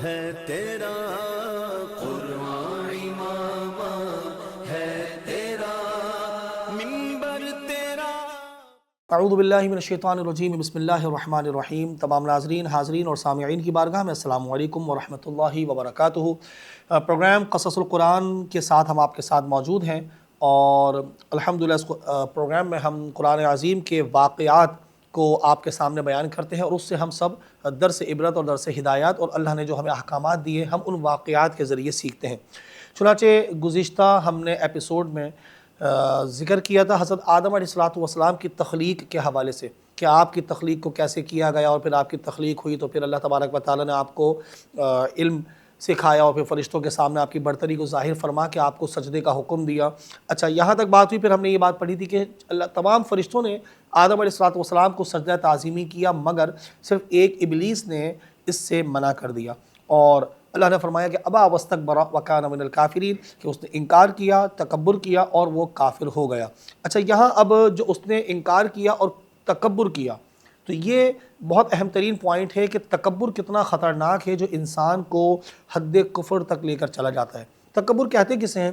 ہے تیرا قرآن امام ہے تیرا منبر تیرا۔ اعوذ باللہ من الشیطان الرجیم، بسم اللہ الرحمن الرحیم۔ تمام ناظرین، حاضرین اور سامعین کی بارگاہ میں السلام علیکم ورحمۃ اللہ وبرکاتہ۔ پروگرام قصص القرآن کے ساتھ ہم آپ کے ساتھ موجود ہیں، اور الحمدللہ اس پروگرام میں ہم قرآن عظیم کے واقعات کو آپ کے سامنے بیان کرتے ہیں، اور اس سے ہم سب درس عبرت اور درس ہدایات اور اللہ نے جو ہمیں احکامات دیے ہم ان واقعات کے ذریعے سیکھتے ہیں۔ چنانچہ گزشتہ ہم نے ایپیسوڈ میں ذکر کیا تھا حضرت آدم علیہ السلام کی تخلیق کے حوالے سے، کہ آپ کی تخلیق کو کیسے کیا گیا، اور پھر آپ کی تخلیق ہوئی تو پھر اللہ تبارک و تعالیٰ نے آپ کو علم سکھایا، اور پھر فرشتوں کے سامنے آپ کی برتری کو ظاہر فرما کے آپ کو سجدے کا حکم دیا۔ اچھا، یہاں تک بات ہوئی۔ پھر ہم نے یہ بات پڑھی تھی کہ تمام فرشتوں نے آدم علیہ السلام کو سجدہ تعظیمی کیا، مگر صرف ایک ابلیس نے اس سے منع کر دیا، اور اللہ نے فرمایا کہ ابا واستکبر وکان من الکافرین، کہ اس نے انکار کیا، تکبر کیا اور وہ کافر ہو گیا۔ اچھا، یہاں اب جو اس نے انکار کیا اور تکبر کیا، تو یہ بہت اہم ترین پوائنٹ ہے کہ تکبر کتنا خطرناک ہے، جو انسان کو حد کفر تک لے کر چلا جاتا ہے۔ تکبر کہتے کسے ہیں؟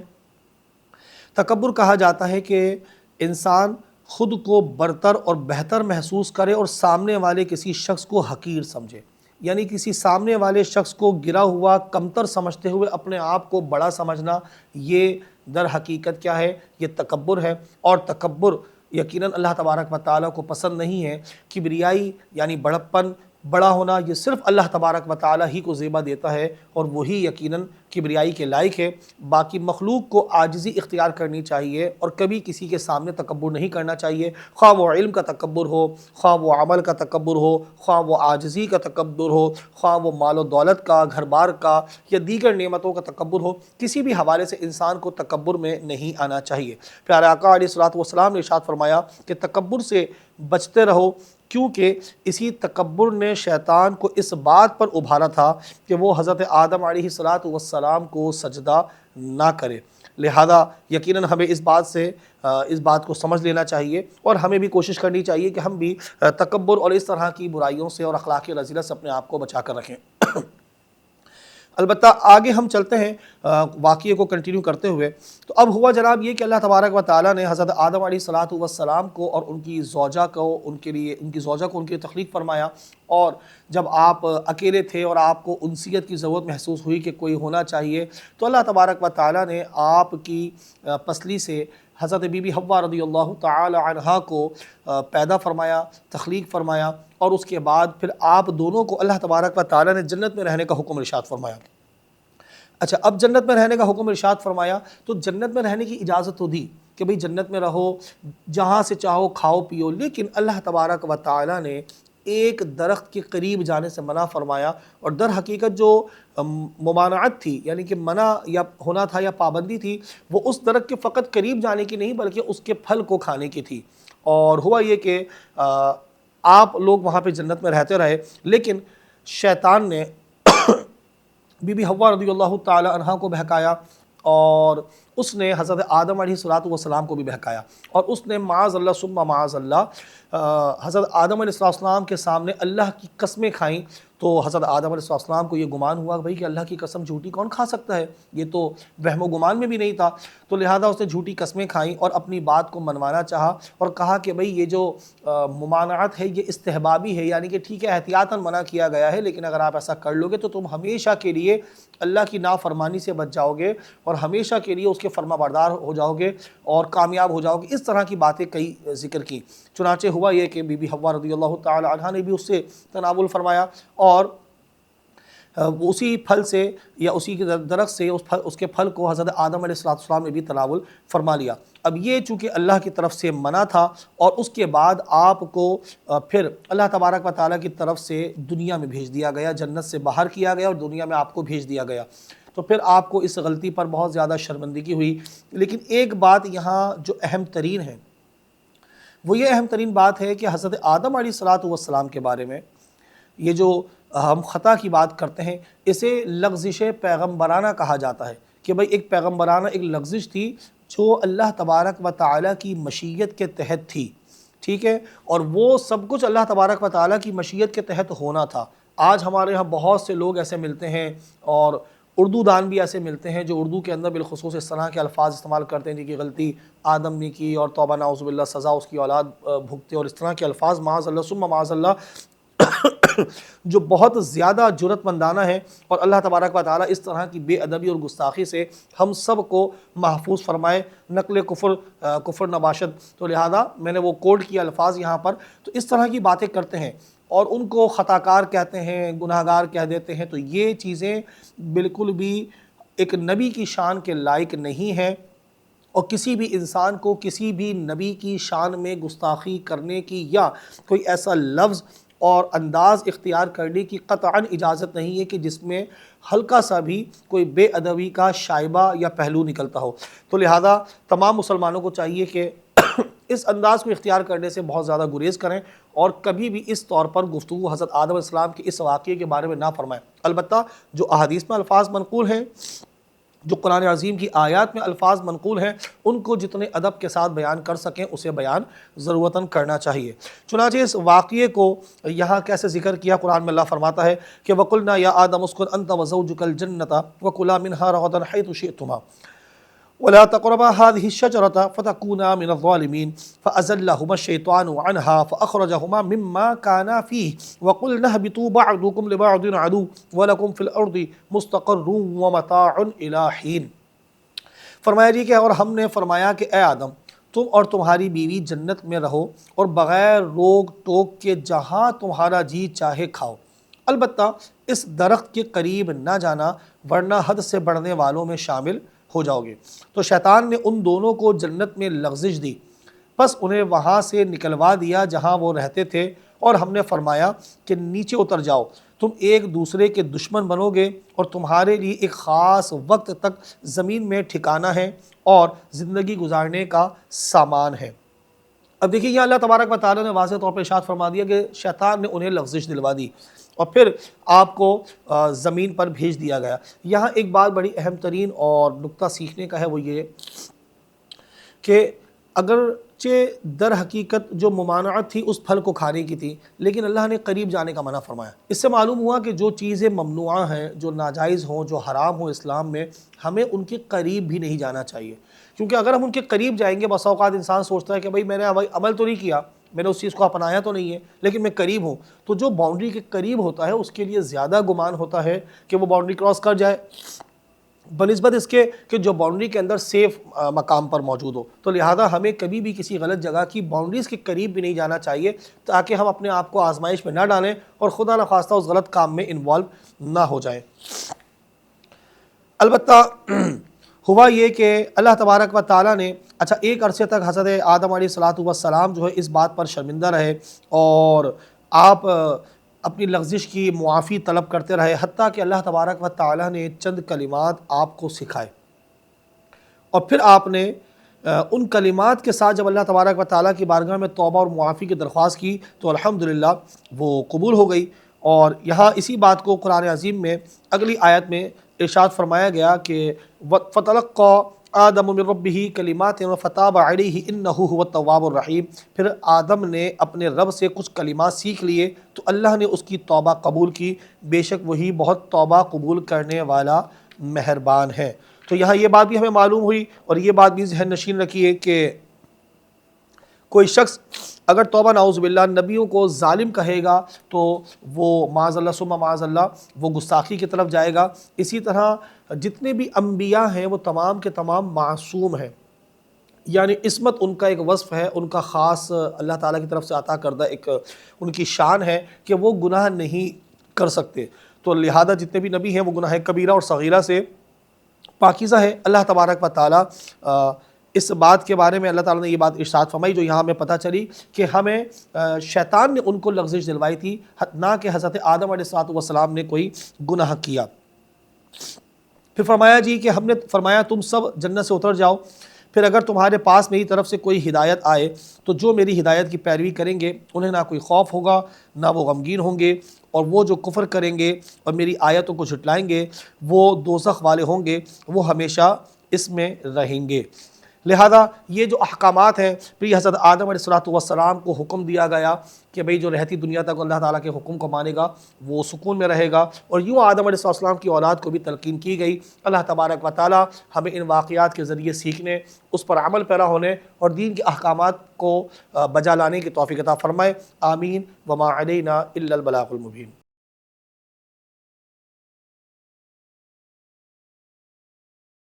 تکبر کہا جاتا ہے کہ انسان خود کو برتر اور بہتر محسوس کرے اور سامنے والے کسی شخص کو حقیر سمجھے، یعنی کسی سامنے والے شخص کو گرا ہوا کمتر سمجھتے ہوئے اپنے آپ کو بڑا سمجھنا، یہ در حقیقت کیا ہے؟ یہ تکبر ہے، اور تکبر یقیناً اللہ تبارک و تعالیٰ کو پسند نہیں ہے۔ کبریائی یعنی بڑپن، بڑا ہونا، یہ صرف اللہ تبارک و تعالیٰ ہی کو زیبا دیتا ہے، اور وہی یقیناً کبریائی کے لائق ہے۔ باقی مخلوق کو عاجزی اختیار کرنی چاہیے، اور کبھی کسی کے سامنے تکبر نہیں کرنا چاہیے، خواہ وہ علم کا تکبر ہو، خواہ وہ عمل کا تکبر ہو، خواہ وہ عاجزی کا تکبر ہو، خواہ وہ مال و دولت کا، گھر بار کا، یا دیگر نعمتوں کا تکبر ہو، کسی بھی حوالے سے انسان کو تکبر میں نہیں آنا چاہیے۔ پیارے آقا علیہ السلام نے ارشاد فرمایا کہ تکبر سے بچتے رہو، کیونکہ اسی تکبر نے شیطان کو اس بات پر ابھارا تھا کہ وہ حضرت آدم علیہ السلام کو سجدہ نہ کرے۔ لہذا یقیناً ہمیں اس بات کو سمجھ لینا چاہیے، اور ہمیں بھی کوشش کرنی چاہیے کہ ہم بھی تکبر اور اس طرح کی برائیوں سے اور اخلاقی رذیلت سے اپنے آپ کو بچا کر رکھیں۔ البتہ آگے ہم چلتے ہیں واقعے کو کنٹینیو کرتے ہوئے۔ تو اب ہوا جناب یہ کہ اللہ تبارک و تعالیٰ نے حضرت آدم علیہ السلام کو اور ان کی زوجہ کو ان کے لیے تخلیق فرمایا، اور جب آپ اکیلے تھے اور آپ کو انسیت کی ضرورت محسوس ہوئی کہ کوئی ہونا چاہیے، تو اللہ تبارک و تعالیٰ نے آپ کی پسلی سے حضرت بی بی حوا رضی اللہ تعالی عنہا کو پیدا فرمایا، تخلیق فرمایا، اور اس کے بعد پھر آپ دونوں کو اللہ تبارک و تعالیٰ نے جنت میں رہنے کا حکم ارشاد فرمایا۔ اچھا، اب جنت میں رہنے کا حکم ارشاد فرمایا تو جنت میں رہنے کی اجازت تو دی کہ بھئی جنت میں رہو، جہاں سے چاہو کھاؤ پیو، لیکن اللہ تبارک و تعالیٰ نے ایک درخت کے قریب جانے سے منع فرمایا، اور در حقیقت جو ممانعت تھی، یعنی کہ منع یا ہونا تھا یا پابندی تھی، وہ اس درخت کے فقط قریب جانے کی نہیں بلکہ اس کے پھل کو کھانے کی تھی۔ اور ہوا یہ کہ آپ لوگ وہاں پہ جنت میں رہتے رہے، لیکن شیطان نے بی بی حوا رضی اللہ تعالی عنہ کو بہکایا، اور اس نے حضرت آدم علیہ السلام کو بھی بہکایا، اور اس نے معاذ اللہ ثم معاذ اللہ حضرت آدم علیہ السلام کے سامنے اللہ کی قسمیں کھائیں۔ تو حضرت آدم علیہ السلام کو یہ گمان ہوا بھئی کہ اللہ کی قسم جھوٹی کون کھا سکتا ہے، یہ تو وہم و گمان میں بھی نہیں تھا، تو لہذا اس نے جھوٹی قسمیں کھائیں اور اپنی بات کو منوانا چاہا، اور کہا کہ بھئی یہ جو ممانعت ہے یہ استحبابی ہے، یعنی کہ ٹھیک ہے احتیاطاً منع کیا گیا ہے، لیکن اگر آپ ایسا کر لو گے تو تم ہمیشہ کے لیے اللہ کی نافرمانی سے بچ جاؤ گے، اور ہمیشہ کے لیے اس کے فرما بردار ہو جاؤ گے اور کامیاب ہو جاؤ گے۔ اس طرح کی باتیں کئی ذکر کی۔ چنانچہ ہوا یہ کہ بی بی حوا رضی اللہ تعالی عنہ نے بھی اس سے تناول فرمایا، اور اسی پھل سے یا اسی درخت سے اس کے پھل کو حضرت آدم علیہ السلام نے بھی تناول فرما لیا۔ اب یہ چونکہ اللہ کی طرف سے منع تھا، اور اس کے بعد آپ کو پھر اللہ تبارک و تعالیٰ کی طرف سے دنیا میں بھیج دیا گیا، جنت سے باہر کیا گیا اور دنیا میں آپ کو بھیج دیا گیا، تو پھر آپ کو اس غلطی پر بہت زیادہ شرمندگی ہوئی۔ لیکن ایک بات یہاں جو اہم ترین ہے، وہ یہ اہم ترین بات ہے کہ حضرت آدم علیہ السلام کے بارے میں یہ جو ہم خطا کی بات کرتے ہیں، اسے لغزش پیغمبرانہ کہا جاتا ہے، کہ بھئی ایک پیغمبرانہ ایک لغزش تھی جو اللہ تبارک و تعالیٰ کی مشیت کے تحت تھی، ٹھیک ہے، اور وہ سب کچھ اللہ تبارک و تعالیٰ کی مشیت کے تحت ہونا تھا۔ آج ہمارے یہاں بہت سے لوگ ایسے ملتے ہیں اور اردو دان بھی ایسے ملتے ہیں جو اردو کے اندر بالخصوص اس طرح کے الفاظ استعمال کرتے ہیں جن کی غلطی آدم نے کی اور توبہ نعوذ باللہ سزا اس کی اولاد بھگتے، اور اس طرح کے الفاظ معاذ اللہ ثم معاذ اللہ جو بہت زیادہ جرأت مندانہ ہیں، اور اللہ تبارک و تعالیٰ اس طرح کی بے ادبی اور گستاخی سے ہم سب کو محفوظ فرمائے، نقل کفر نباشد۔ تو لہذا میں نے وہ کوڈ کیا الفاظ یہاں پر، تو اس طرح کی باتیں کرتے ہیں اور ان کو خطا کار کہتے ہیں، گناہ گار کہہ دیتے ہیں، تو یہ چیزیں بالکل بھی ایک نبی کی شان کے لائق نہیں ہیں، اور کسی بھی انسان کو کسی بھی نبی کی شان میں گستاخی کرنے کی یا کوئی ایسا لفظ اور انداز اختیار کرنے کی قطعاً اجازت نہیں ہے کہ جس میں ہلکا سا بھی کوئی بے ادبی کا شائبہ یا پہلو نکلتا ہو۔ تو لہذا تمام مسلمانوں کو چاہیے کہ اس انداز کو اختیار کرنے سے بہت زیادہ گریز کریں، اور کبھی بھی اس طور پر گفتگو حضرت آدم علیہ السلام کے اس واقعے کے بارے میں نہ فرمائیں۔ البتہ جو احادیث میں الفاظ منقول ہیں، جو قرآن عظیم کی آیات میں الفاظ منقول ہیں، ان کو جتنے ادب کے ساتھ بیان کر سکیں اسے بیان ضرورتاً کرنا چاہیے۔ چنانچہ اس واقعے کو یہاں کیسے ذکر کیا، قرآن میں اللہ فرماتا ہے کہ وَقُلْنَا يَا آدَمُ اسْكُنْ أَنْتَ وَزَوْجُكَ الْجَنَّةَ وَكُلَا مِنْهَا رَغَدًا حَيْثُ شِئْتُمَا وَلَا تَقْرَبَا هَٰذِهِ الشَّجَرَةَ فَتَكُونَا مِنَ الظَّالِمِينَ فَأَزَلَّهُمَا الشَّيْطَانُ عَنْهَا فَأَخْرَجَهُمَا مِمَّا كَانَا فِيهِ وَقُلْنَا اهْبِطُوا بَعْضُكُمْ لِبَعْضٍ عَدُوٌّ وَلَكُمْ فِي الْأَرْضِ مُسْتَقَرٌّ وَمَتَاعٌ إِلَىٰ حِينٍ۔ فرمایا جی کہ اور ہم نے فرمایا کہ اے آدم، تم اور تمہاری بیوی جنت میں رہو اور بغیر روک ٹوک کے جہاں تمہارا جی چاہے کھاؤ، البتہ اس درخت کے قریب نہ جانا ورنہ حد سے بڑھنے والوں میں شامل ہو جاؤ گے۔ تو شیطان نے ان دونوں کو جنت میں لغزش دی، پس انہیں وہاں سے نکلوا دیا جہاں وہ رہتے تھے، اور ہم نے فرمایا کہ نیچے اتر جاؤ، تم ایک دوسرے کے دشمن بنو گے اور تمہارے لیے ایک خاص وقت تک زمین میں ٹھکانہ ہے اور زندگی گزارنے کا سامان ہے۔ اب دیکھیے یہاں اللہ تبارک و تعالیٰ نے واضح طور پر ارشاد فرما دیا کہ شیطان نے انہیں لغزش دلوا دی اور پھر آپ کو زمین پر بھیج دیا گیا۔ یہاں ایک بات بڑی اہم ترین اور نقطہ سیکھنے کا ہے، وہ یہ کہ اگرچہ در حقیقت جو ممانعت تھی اس پھل کو کھانے کی تھی، لیکن اللہ نے قریب جانے کا منع فرمایا۔ اس سے معلوم ہوا کہ جو چیزیں ممنوعہ ہیں، جو ناجائز ہوں، جو حرام ہوں اسلام میں، ہمیں ان کے قریب بھی نہیں جانا چاہیے، کیونکہ اگر ہم ان کے قریب جائیں گے، بس اوقات انسان سوچتا ہے کہ بھئی میں نے عمل تو نہیں کیا، میں نے اس چیز کو اپنایا تو نہیں ہے، لیکن میں قریب ہوں، تو جو باؤنڈری کے قریب ہوتا ہے اس کے لیے زیادہ گمان ہوتا ہے کہ وہ باؤنڈری کراس کر جائے بنسبت اس کے کہ جو باؤنڈری کے اندر سیف مقام پر موجود ہو۔ تو لہذا ہمیں کبھی بھی کسی غلط جگہ کی باؤنڈریز کے قریب بھی نہیں جانا چاہیے، تاکہ ہم اپنے آپ کو آزمائش میں نہ ڈالیں اور خدا نخواستہ اس غلط کام میں انوالو نہ ہو جائیں۔ البتہ ہوا یہ کہ اللہ تبارک و تعالیٰ نے ایک عرصے تک حضرت آدم علیہ السلام جو ہے اس بات پر شرمندہ رہے اور آپ اپنی لغزش کی معافی طلب کرتے رہے، حتیٰ کہ اللہ تبارک و تعالیٰ نے چند کلمات آپ کو سکھائے، اور پھر آپ نے ان کلمات کے ساتھ جب اللہ تبارک و تعالیٰ کی بارگاہ میں توبہ اور معافی کی درخواست کی تو الحمدللہ وہ قبول ہو گئی۔ اور یہاں اسی بات کو قرآن عظیم میں اگلی آیت میں ارشاد فرمایا گیا کہ فَتَلَقَّى آدم من ربہ کلمات فتاب علیہ انہ هو التواب الرحیم، پھر آدم نے اپنے رب سے کچھ کلمات سیکھ لیے تو اللہ نے اس کی توبہ قبول کی، بے شک وہی بہت توبہ قبول کرنے والا مہربان ہے۔ تو یہاں یہ بات بھی ہمیں معلوم ہوئی، اور یہ بات بھی ذہن نشین رکھیے کہ کوئی شخص اگر توبہ نعوذ باللہ نبیوں کو ظالم کہے گا تو وہ معاذ اللہ ثم معاذ اللہ وہ گستاخی کی طرف جائے گا۔ اسی طرح جتنے بھی انبیاء ہیں وہ تمام کے تمام معصوم ہیں، یعنی عصمت ان کا ایک وصف ہے، ان کا خاص اللہ تعالیٰ کی طرف سے عطا کردہ ایک ان کی شان ہے کہ وہ گناہ نہیں کر سکتے۔ تو لہذا جتنے بھی نبی ہیں وہ گناہ کبیرہ اور صغیرہ سے پاکیزہ ہے۔ اللہ تبارک و تعالیٰ اس بات کے بارے میں اللہ تعالیٰ نے یہ بات ارشاد فرمائی جو یہاں ہمیں پتہ چلی کہ ہمیں شیطان نے ان کو لغزش دلوائی تھی، نہ کہ حضرت آدم علیہ السلام نے کوئی گناہ کیا۔ پھر فرمایا جی کہ ہم نے فرمایا تم سب جنت سے اتر جاؤ، پھر اگر تمہارے پاس میری طرف سے کوئی ہدایت آئے تو جو میری ہدایت کی پیروی کریں گے انہیں نہ کوئی خوف ہوگا نہ وہ غمگین ہوں گے، اور وہ جو کفر کریں گے اور میری آیتوں کو جھٹلائیں گے وہ دوزخ والے ہوں گے، وہ ہمیشہ اس میں رہیں گے۔ لہذا یہ جو احکامات ہیں، پھر حضرت آدم علیہ السلام کو حکم دیا گیا کہ بھئی جو رہتی دنیا تک اللہ تعالیٰ کے حکم کو مانے گا وہ سکون میں رہے گا، اور یوں آدم علیہ السلام کی اولاد کو بھی تلقین کی گئی۔ اللہ تبارک و تعالیٰ ہمیں ان واقعات کے ذریعے سیکھنے، اس پر عمل پیرا ہونے اور دین کے احکامات کو بجا لانے کی توفیق عطا فرمائے۔ آمین۔ وما علینا الا البلاغ المبین۔